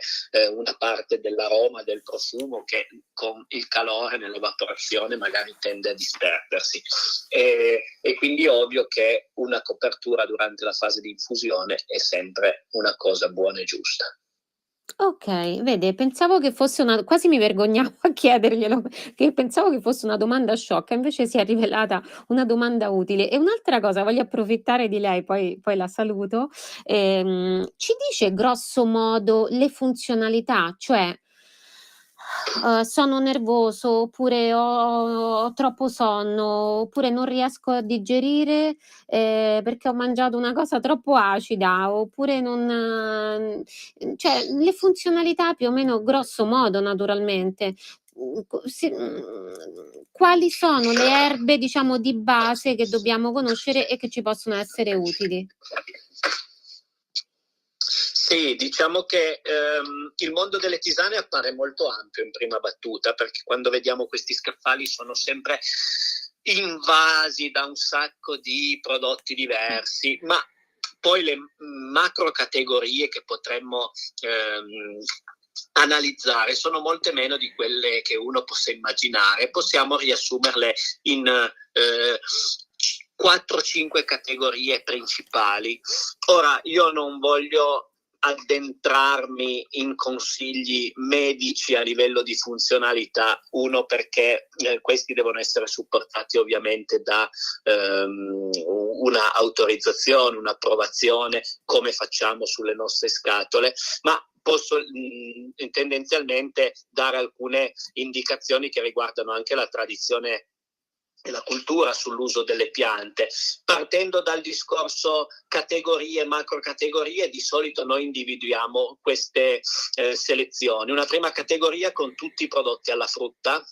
una parte dell'aroma, del profumo che con il calore nell'evaporazione magari tende a disperdersi. E quindi è ovvio che una copertura durante la fase di infusione è sempre una cosa buona e giusta. Okay, vede, pensavo che fosse quasi mi vergognavo a chiederglielo, che pensavo che fosse una domanda sciocca, invece si è rivelata una domanda utile. E un'altra cosa, voglio approfittare di lei, poi la saluto. Ci dice grosso modo le funzionalità, cioè, sono nervoso, oppure ho troppo sonno, oppure non riesco a digerire, perché ho mangiato una cosa troppo acida, oppure non cioè le funzionalità più o meno grosso modo naturalmente. Quali sono le erbe, diciamo, di base che dobbiamo conoscere e che ci possono essere utili? Sì, diciamo che il mondo delle tisane appare molto ampio in prima battuta, perché quando vediamo questi scaffali sono sempre invasi da un sacco di prodotti diversi, ma poi le macro categorie che potremmo analizzare sono molte meno di quelle che uno possa immaginare. Possiamo riassumerle in 4-5 categorie principali. Ora, io non voglio addentrarmi in consigli medici a livello di funzionalità, uno perché questi devono essere supportati ovviamente da una autorizzazione, un'approvazione, come facciamo sulle nostre scatole, ma posso tendenzialmente dare alcune indicazioni che riguardano anche la tradizione e la cultura sull'uso delle piante. Partendo dal discorso categorie, macrocategorie, di solito noi individuiamo queste selezioni. Una prima categoria con tutti i prodotti alla frutta,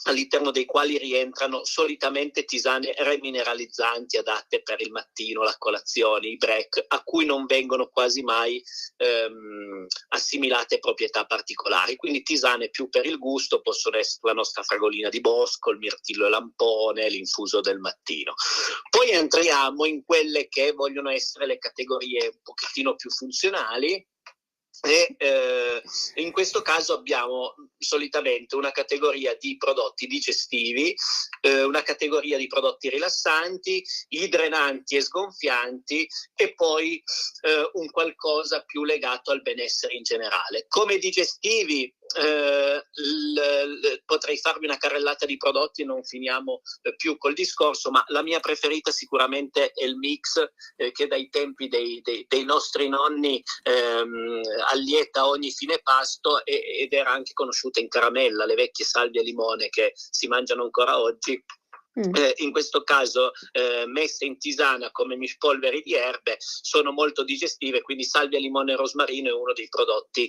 all'interno dei quali rientrano solitamente tisane remineralizzanti adatte per il mattino, la colazione, i break, a cui non vengono quasi mai assimilate proprietà particolari. Quindi tisane più per il gusto possono essere la nostra fragolina di bosco, il mirtillo e lampone, l'infuso del mattino. Poi entriamo in quelle che vogliono essere le categorie un pochettino più funzionali, e in questo caso abbiamo solitamente una categoria di prodotti digestivi, una categoria di prodotti rilassanti, idrenanti e sgonfianti, e poi un qualcosa più legato al benessere in generale. Come digestivi potrei farvi una carrellata di prodotti, non finiamo più col discorso, ma la mia preferita sicuramente è il mix che dai tempi dei nostri nonni allieta ogni fine pasto ed era anche conosciuta in caramella, le vecchie salvie e limone che si mangiano ancora oggi. In questo caso messe in tisana come mispolveri di erbe, sono molto digestive, quindi salvia, limone e rosmarino è uno dei prodotti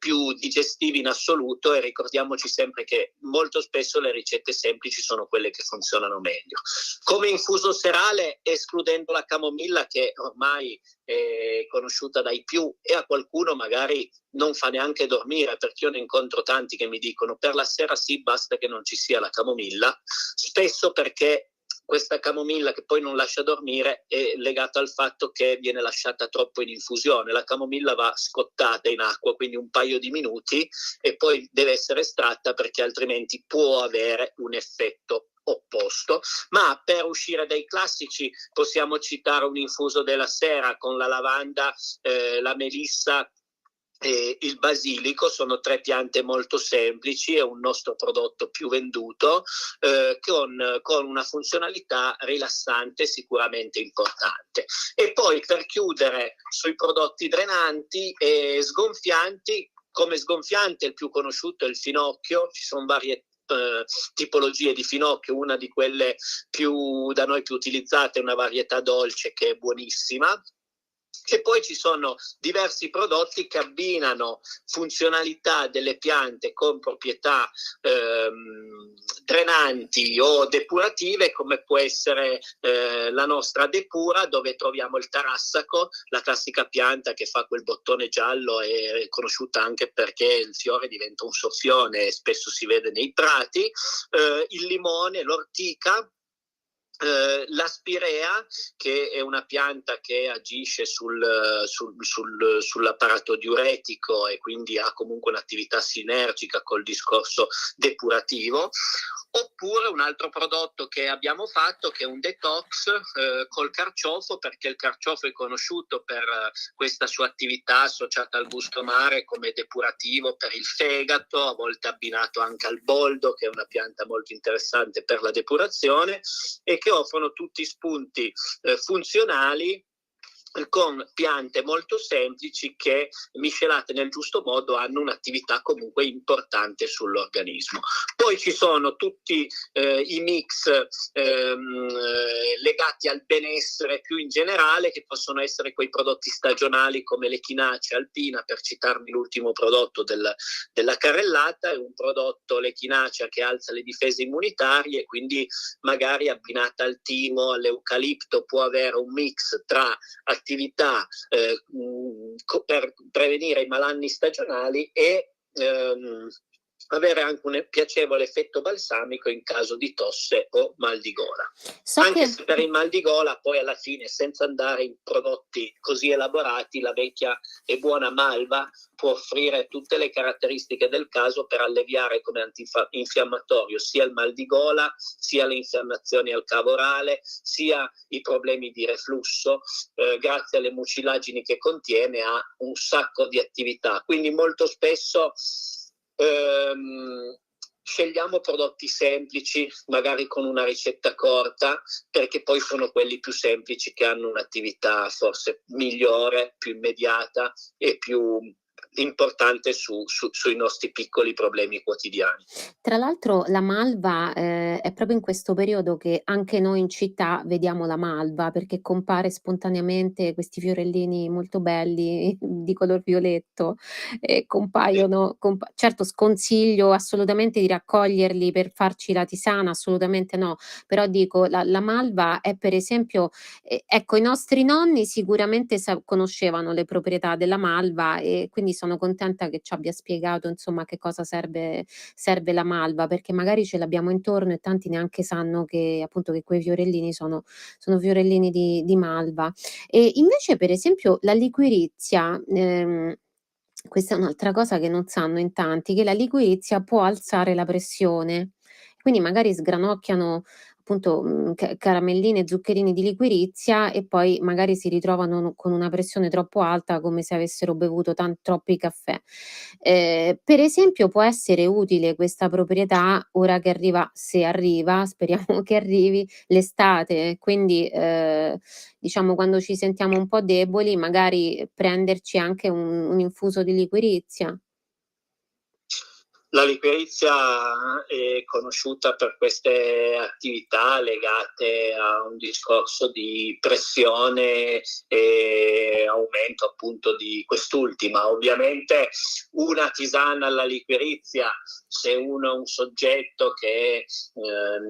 più digestivi in assoluto, e ricordiamoci sempre che molto spesso le ricette semplici sono quelle che funzionano meglio. Come infuso serale, escludendo la camomilla, che ormai è conosciuta dai più e a qualcuno magari non fa neanche dormire, perché io ne incontro tanti che mi dicono per la sera sì, basta che non ci sia la camomilla, spesso perché questa camomilla che poi non lascia dormire è legata al fatto che viene lasciata troppo in infusione. La camomilla va scottata in acqua, quindi un paio di minuti, e poi deve essere estratta perché altrimenti può avere un effetto opposto. Ma per uscire dai classici possiamo citare un infuso della sera con la lavanda, la melissa e il basilico. Sono 3 piante molto semplici, è un nostro prodotto più venduto, con una funzionalità rilassante sicuramente importante. E poi per chiudere sui prodotti drenanti e sgonfianti, come sgonfiante il più conosciuto è il finocchio. Ci sono varie tipologie di finocchio, una di quelle più da noi più utilizzate è una varietà dolce che è buonissima. E poi ci sono diversi prodotti che abbinano funzionalità delle piante con proprietà drenanti o depurative, come può essere la nostra Depura, dove troviamo il tarassaco, la classica pianta che fa quel bottone giallo, è conosciuta anche perché il fiore diventa un soffione e spesso si vede nei prati, il limone, l'ortica, la spirea, che è una pianta che agisce sull'apparato diuretico e quindi ha comunque un'attività sinergica col discorso depurativo. Oppure un altro prodotto che abbiamo fatto, che è un detox col carciofo, perché il carciofo è conosciuto per questa sua attività associata al gusto amaro come depurativo per il fegato, a volte abbinato anche al boldo, che è una pianta molto interessante per la depurazione, e che offrono tutti spunti funzionali con piante molto semplici che, miscelate nel giusto modo, hanno un'attività comunque importante sull'organismo. Poi ci sono tutti i mix legati al benessere più in generale, che possono essere quei prodotti stagionali come l'echinacea alpina, per citarmi l'ultimo prodotto della carrellata. È un prodotto, l'echinacea, che alza le difese immunitarie, quindi magari abbinata al timo, all'eucalipto, può avere un mix tra attività per prevenire i malanni stagionali e avere anche un piacevole effetto balsamico in caso di tosse o mal di gola. Anche se per il mal di gola poi alla fine, senza andare in prodotti così elaborati, la vecchia e buona malva può offrire tutte le caratteristiche del caso per alleviare come antinfiammatorio sia il mal di gola, sia le infiammazioni al cavo orale, sia i problemi di reflusso. Grazie alle mucilagini che contiene, ha un sacco di attività, quindi molto spesso scegliamo prodotti semplici, magari con una ricetta corta, perché poi sono quelli più semplici che hanno un'attività forse migliore, più immediata e più importante sui nostri piccoli problemi quotidiani. Tra l'altro la malva, è proprio in questo periodo che anche noi in città vediamo la malva, perché compare spontaneamente questi fiorellini molto belli di color violetto, compaiono certo sconsiglio assolutamente di raccoglierli per farci la tisana, assolutamente no, però dico la malva è per esempio ecco, i nostri nonni sicuramente conoscevano le proprietà della malva, e quindi sono contenta che ci abbia spiegato insomma che cosa serve la malva, perché magari ce l'abbiamo intorno e tanti neanche sanno che appunto che quei fiorellini sono fiorellini di malva. E invece per esempio la liquirizia, questa è un'altra cosa che non sanno in tanti, che la liquirizia può alzare la pressione. quindi magari sgranocchiano appunto caramelline e zuccherini di liquirizia e poi magari si ritrovano con una pressione troppo alta come se avessero bevuto troppi caffè. Per esempio può essere utile questa proprietà ora che arriva, se arriva, speriamo che arrivi, l'estate, quindi diciamo quando ci sentiamo un po' deboli magari prenderci anche un infuso di liquirizia. La liquirizia è conosciuta per queste attività legate a un discorso di pressione e aumento appunto di quest'ultima. Ovviamente una tisana alla liquirizia, se uno è un soggetto che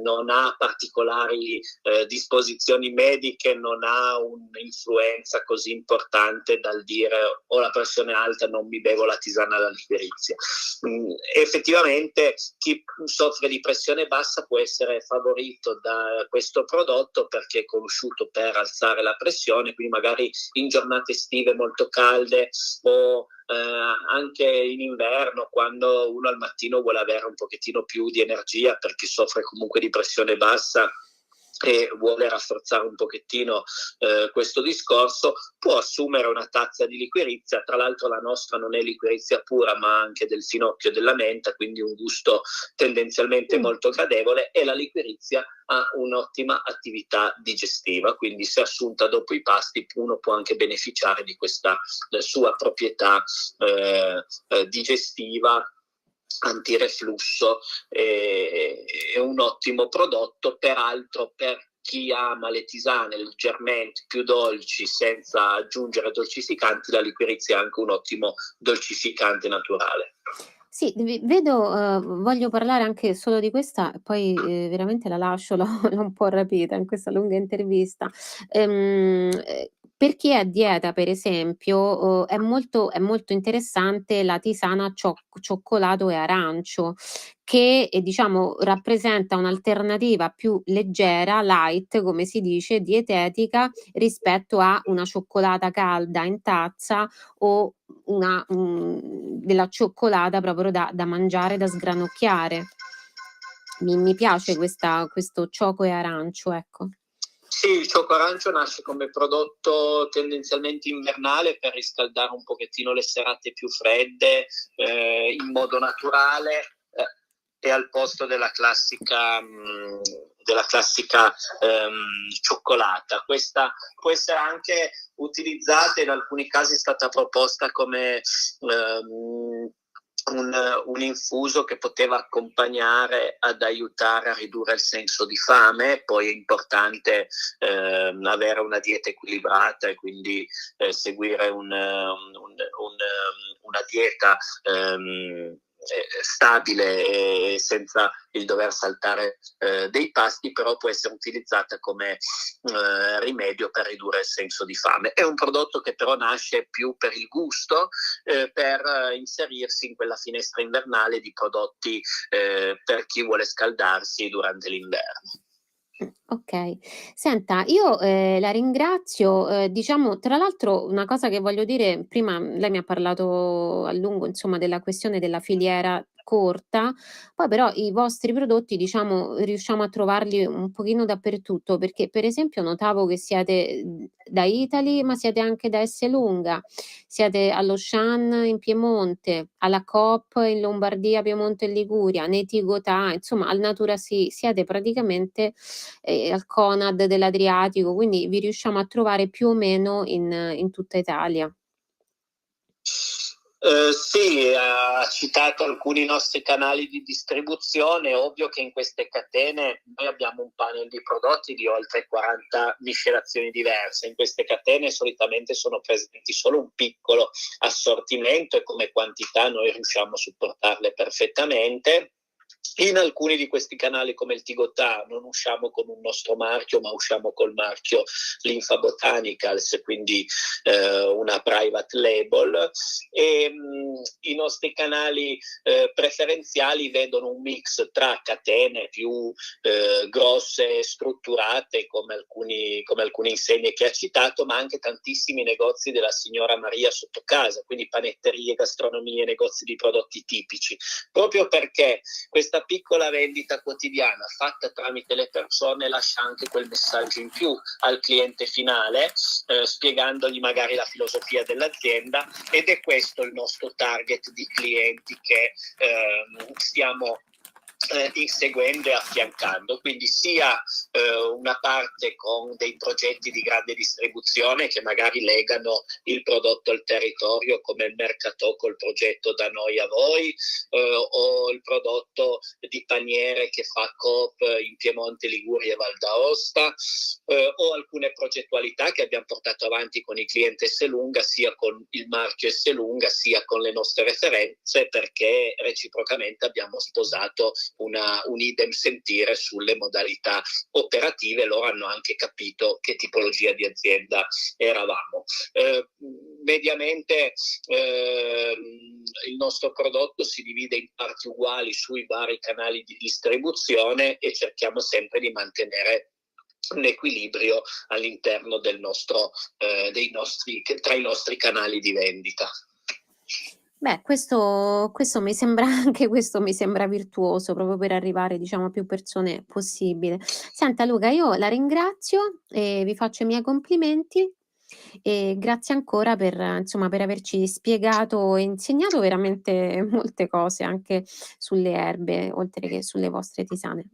non ha particolari disposizioni mediche, non ha un'influenza così importante dal dire ho la pressione alta, non mi bevo la tisana alla liquirizia. Effettivamente chi soffre di pressione bassa può essere favorito da questo prodotto perché è conosciuto per alzare la pressione, quindi magari in giornate estive molto calde o anche in inverno, quando uno al mattino vuole avere un pochettino più di energia perché soffre comunque di pressione bassa e vuole rafforzare un pochettino questo discorso, può assumere una tazza di liquirizia. Tra l'altro la nostra non è liquirizia pura ma anche del finocchio e della menta, quindi un gusto tendenzialmente molto gradevole, e la liquirizia ha un'ottima attività digestiva, quindi se assunta dopo i pasti uno può anche beneficiare di questa sua proprietà digestiva, antireflusso. È un ottimo prodotto, peraltro per chi ama le tisane leggermente più dolci senza aggiungere dolcificanti, la liquirizia è anche un ottimo dolcificante naturale. Sì, vedo, voglio parlare anche solo di questa, poi veramente la lascio, l'ho un po' rapita in questa lunga intervista. Per chi è a dieta, per esempio, è molto interessante la tisana cioccolato e arancio, che diciamo rappresenta un'alternativa più leggera, light, come si dice, dietetica, rispetto a una cioccolata calda in tazza o della cioccolata proprio da mangiare, da sgranocchiare. Mi piace questo cioco e arancio, ecco. Sì, il cioco arancio nasce come prodotto tendenzialmente invernale per riscaldare un pochettino le serate più fredde in modo naturale, e al posto della classica cioccolata. Questa può essere anche utilizzata, in alcuni casi è stata proposta come un infuso che poteva accompagnare ad aiutare a ridurre il senso di fame. Poi è importante avere una dieta equilibrata e quindi seguire una dieta stabile e senza il dover saltare dei pasti, però può essere utilizzata come rimedio per ridurre il senso di fame. È un prodotto che però nasce più per il gusto, per inserirsi in quella finestra invernale di prodotti per chi vuole scaldarsi durante l'inverno. Okay. Senta, io, la ringrazio, diciamo tra l'altro una cosa che voglio dire, prima lei mi ha parlato a lungo, insomma, della questione della filiera corta, poi però i vostri prodotti, diciamo, riusciamo a trovarli un pochino dappertutto, perché per esempio notavo che siete, da Eataly, ma siete anche da Esselunga, siete all'Auchan in Piemonte, alla Coop in Lombardia, Piemonte e Liguria, nei Tigotà, insomma al Natura Sì, siete praticamente al Conad dell'Adriatico, quindi vi riusciamo a trovare più o meno in tutta Italia. Sì, ha citato alcuni nostri canali di distribuzione. È ovvio che in queste catene noi abbiamo un panel di prodotti di oltre 40 miscelazioni diverse. In queste catene solitamente sono presenti solo un piccolo assortimento e come quantità noi riusciamo a supportarle perfettamente. In alcuni di questi canali come il Tigotà non usciamo con un nostro marchio, ma usciamo col marchio Linfa Botanicals, quindi una private label, e i nostri canali preferenziali vedono un mix tra catene più grosse, strutturate come alcune insegne che ha citato, ma anche tantissimi negozi della signora Maria sotto casa, quindi panetterie, gastronomie, negozi di prodotti tipici, proprio perché questa questa piccola vendita quotidiana fatta tramite le persone lascia anche quel messaggio in più al cliente finale, spiegandogli magari la filosofia dell'azienda, ed è questo il nostro target di clienti che stiamo inseguendo e affiancando, quindi sia una parte con dei progetti di grande distribuzione che magari legano il prodotto al territorio, come il Mercatò col progetto Da Noi a Voi, o il prodotto di paniere che fa Coop in Piemonte, Liguria e Val d'Aosta, o alcune progettualità che abbiamo portato avanti con i clienti Esselunga, sia con il marchio Esselunga sia con le nostre referenze, perché reciprocamente abbiamo sposato un idem sentire sulle modalità operative. Loro hanno anche capito che tipologia di azienda eravamo. Mediamente il nostro prodotto si divide in parti uguali sui vari canali di distribuzione e cerchiamo sempre di mantenere un equilibrio all'interno del nostro, tra i nostri canali di vendita. Beh, questo mi sembra anche questo mi sembra virtuoso, proprio per arrivare, diciamo, a più persone possibile. Senta Luca, io la ringrazio e vi faccio i miei complimenti e grazie ancora per, insomma, per averci spiegato e insegnato veramente molte cose anche sulle erbe, oltre che sulle vostre tisane.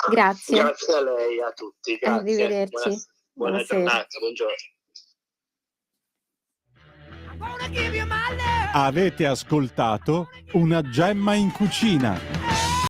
Grazie, Grazie a lei, a tutti, grazie. arrivederci. Buona Buonasera. giornata, buongiorno. Avete ascoltato Una gemma in cucina.